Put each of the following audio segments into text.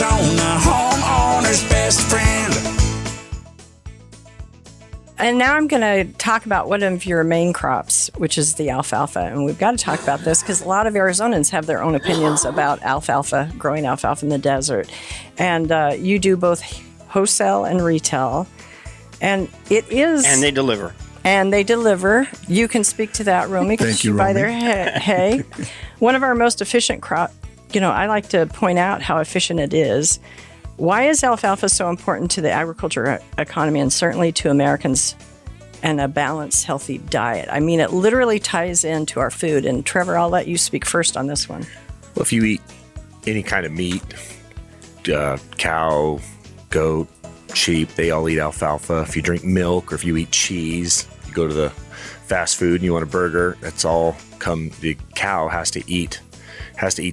Arizona, homeowner's best friend. And now I'm going to talk about one of your main crops, which is the alfalfa. And we've got to talk about this because a lot of Arizonans have their own opinions about alfalfa, growing alfalfa in the desert. And you do both wholesale and retail. And it is... And they deliver. And they deliver. You can speak to that, Romy, because you buy their hay. One of our most efficient crop, I like to point out how efficient it is. Why is alfalfa so important to the agriculture economy and certainly to Americans and a balanced, healthy diet? I mean, it literally ties into our food. And Trevor, I'll let you speak first on this one. Well, if you eat any kind of meat, cow, goat, sheep, they all eat alfalfa. If you drink milk or if you eat cheese, you go to the fast food and you want a burger, the cow has to eat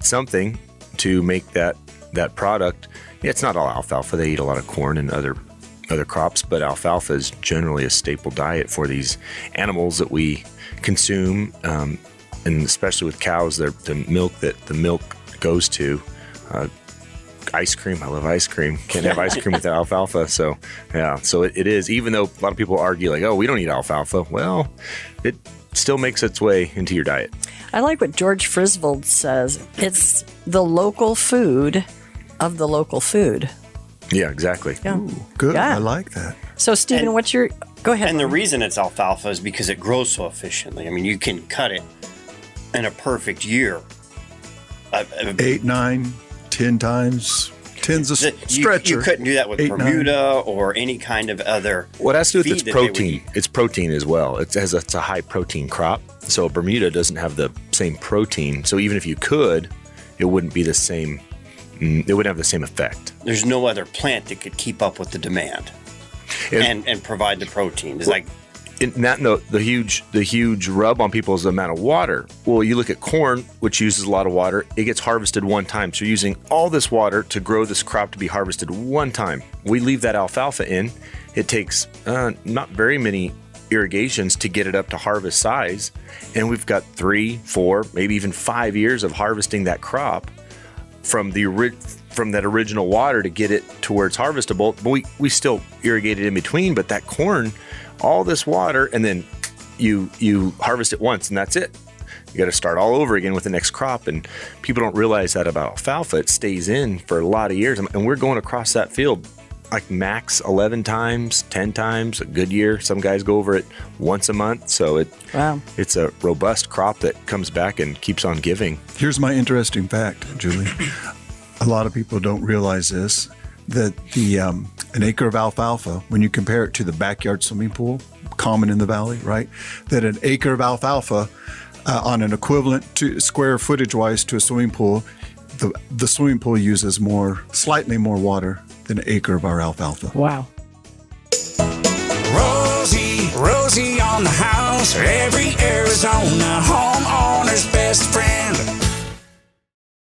something to make that product. Yeah, it's not all alfalfa. They eat a lot of corn and other crops, but alfalfa is generally a staple diet for these animals that we consume, and especially with cows, the milk goes to. Ice cream. I love ice cream. Can't have ice cream without alfalfa. So, yeah. So it is, even though a lot of people argue like, oh, we don't eat alfalfa. Well, it still makes its way into your diet. I like what George Frisvold says. It's the local food of the local food. Yeah, exactly. Yeah. Ooh, good. Yeah. I like that. So, Stephen, what's your... Go ahead. And the reason it's alfalfa is because it grows so efficiently. I mean, you can cut it in a perfect year. 8, 9, 10 times. 10's a stretcher. You couldn't do that with 8, Bermuda 9. or any kind of other. What has to do with feed its that they would protein? eat. It's protein as well. It's a high protein crop. So Bermuda doesn't have the same protein. So even if you could, it wouldn't be the same. It wouldn't have the same effect. There's no other plant that could keep up with the demand and provide the protein. It's like the huge rub on people is the amount of water. Well, you look at corn, which uses a lot of water. It gets harvested one time. So you're using all this water to grow this crop to be harvested one time. We leave that alfalfa in. It takes not very many irrigations to get it up to harvest size. And we've got 3, 4, maybe even 5 years of harvesting that crop from that original water to get it to where it's harvestable. But we still irrigate it in between, but that corn, all this water, and then you harvest it once and that's it. You got to start all over again with the next crop. And people don't realize that about alfalfa. It stays in for a lot of years. And we're going across that field like max 11 times, 10 times, a good year. Some guys go over it once a month. So it's a robust crop that comes back and keeps on giving. Here's my interesting fact, Julie. A lot of people don't realize this, that an acre of alfalfa, when you compare it to the backyard swimming pool, common in the valley, right? That an acre of alfalfa on an equivalent to square footage wise to a swimming pool, the swimming pool uses slightly more water than an acre of our alfalfa. Wow. Rosie on the house, every Arizona homeowner's best friend.